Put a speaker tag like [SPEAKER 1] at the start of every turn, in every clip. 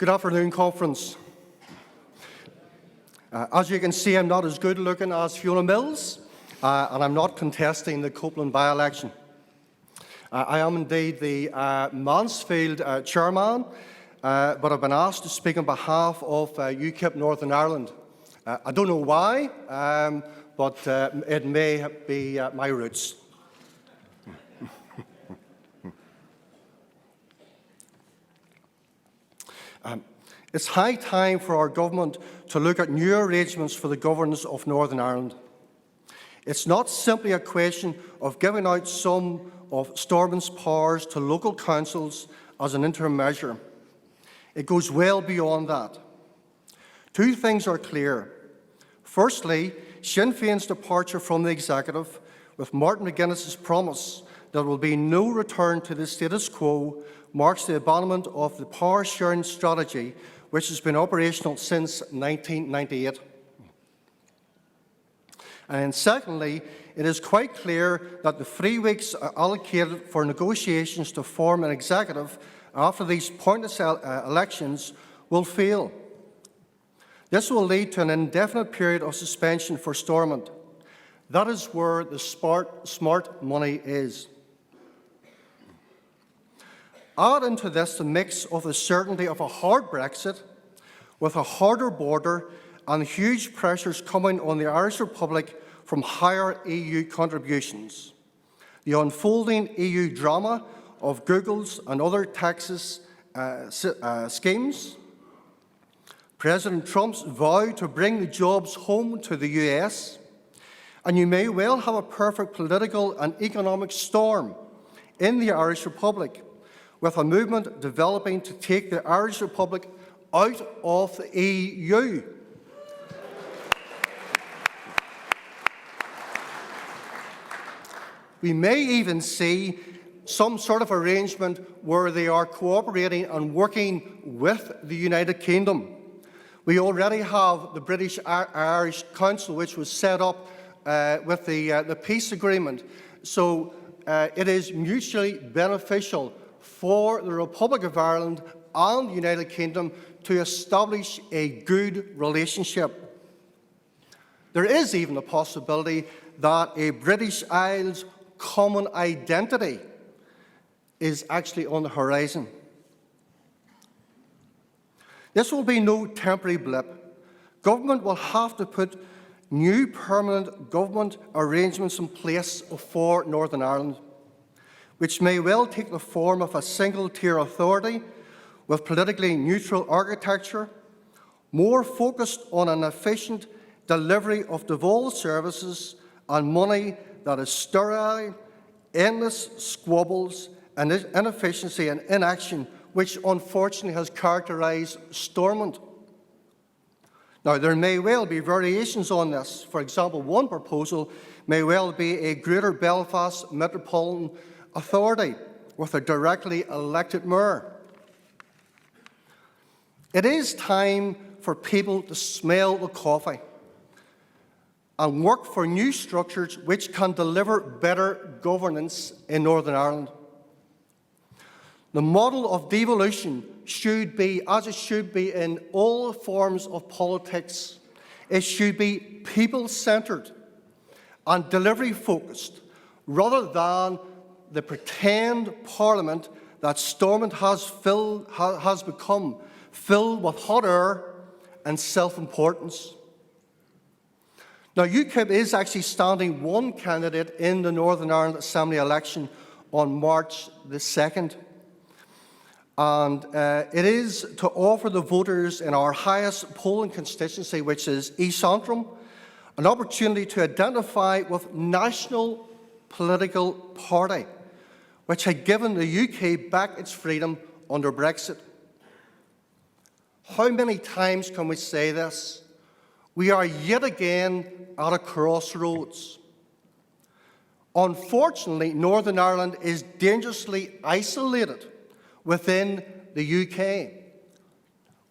[SPEAKER 1] Good afternoon, conference. As you can see, I'm not as good looking as Fiona Mills, and I'm not contesting the Copeland by-election. I am indeed the Mansfield chairman, but I've been asked to speak on behalf of UKIP Northern Ireland. I don't know why, but it may be my roots. It's high time for our government to look at new arrangements for the governance of Northern Ireland. It's not simply a question of giving out some of Stormont's powers to local councils as an interim measure. It goes well beyond that. Two things are clear. Firstly, Sinn Féin's departure from the executive, with Martin McGuinness's promise that there will be no return to the status quo, marks the abandonment of the power-sharing strategy which has been operational since 1998. And secondly, it is quite clear that the 3 weeks allocated for negotiations to form an executive after these pointless elections will fail. This will lead to an indefinite period of suspension for Stormont. That is where the smart money is. Add into this the mix of the certainty of a hard Brexit with a harder border and huge pressures coming on the Irish Republic from higher EU contributions. The unfolding EU drama of Google's and other taxes schemes, President Trump's vow to bring the jobs home to the US, and you may well have a perfect political and economic storm in the Irish Republic, with a movement developing to take the Irish Republic out of the EU. We may even see some sort of arrangement where they are cooperating and working with the United Kingdom. We already have the British-Irish Council, which was set up with the peace agreement. So it is mutually beneficial for the Republic of Ireland and the United Kingdom to establish a good relationship. There is even a possibility that a British Isles common identity is actually on the horizon. This will be no temporary blip. Government will have to put new permanent government arrangements in place for Northern Ireland, which may well take the form of a single-tier authority with politically neutral architecture, more focused on an efficient delivery of devolved services and money that is sterile, endless squabbles and inefficiency and inaction, which unfortunately has characterised Stormont. Now, there may well be variations on this. For example, one proposal may well be a Greater Belfast Metropolitan Authority with a directly elected mayor. It is time for people to smell the coffee and work for new structures which can deliver better governance in Northern Ireland. The model of devolution should be, as it should be in all forms of politics, it should be people-centred and delivery-focused, rather than the pretend parliament that Stormont has become, filled with hot air and self-importance. Now, UKIP is actually standing one candidate in the Northern Ireland Assembly election on March the 2nd. And it is to offer the voters in our highest polling constituency, which is East Antrim, an opportunity to identify with national political party, which had given the UK back its freedom under Brexit. How many times can we say this? We are yet again at a crossroads. Unfortunately, Northern Ireland is dangerously isolated within the UK.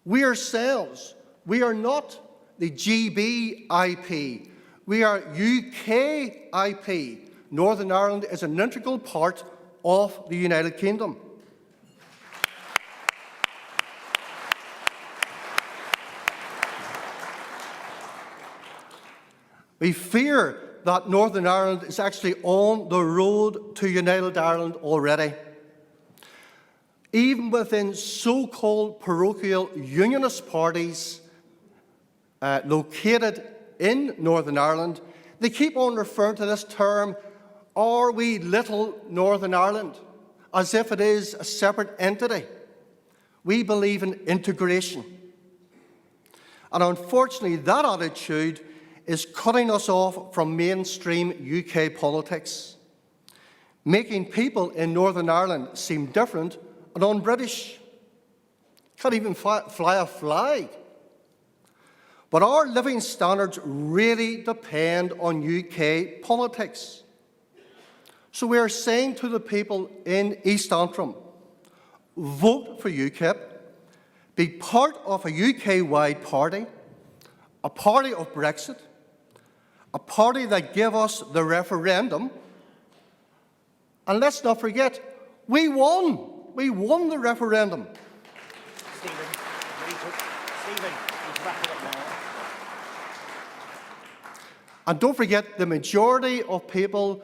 [SPEAKER 1] We ourselves, we are not the GBIP, we are UKIP. Northern Ireland is an integral part of the United Kingdom. We fear that Northern Ireland is actually on the road to United Ireland already. Even within so-called parochial unionist parties located in Northern Ireland, they keep on referring to this term, "Are we little Northern Ireland?" as if it is a separate entity. We believe in integration. And unfortunately, that attitude is cutting us off from mainstream UK politics, making people in Northern Ireland seem different and un-British. Can't even fly a flag. But our living standards really depend on UK politics. So we are saying to the people in East Antrim, vote for UKIP, be part of a UK-wide party, a party of Brexit, a party that gave us the referendum. And let's not forget, we won. We won the referendum.
[SPEAKER 2] Stephen, you need to wrap it up now.
[SPEAKER 1] And don't forget, the majority of people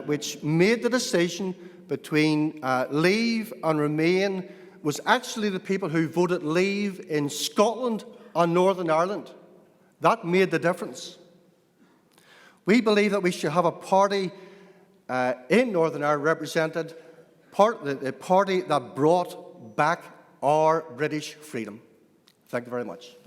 [SPEAKER 1] which made the decision between Leave and Remain was actually the people who voted Leave in Scotland and Northern Ireland. That made the difference. We believe that we should have a party in Northern Ireland represented, the party that brought back our British freedom. Thank you very much.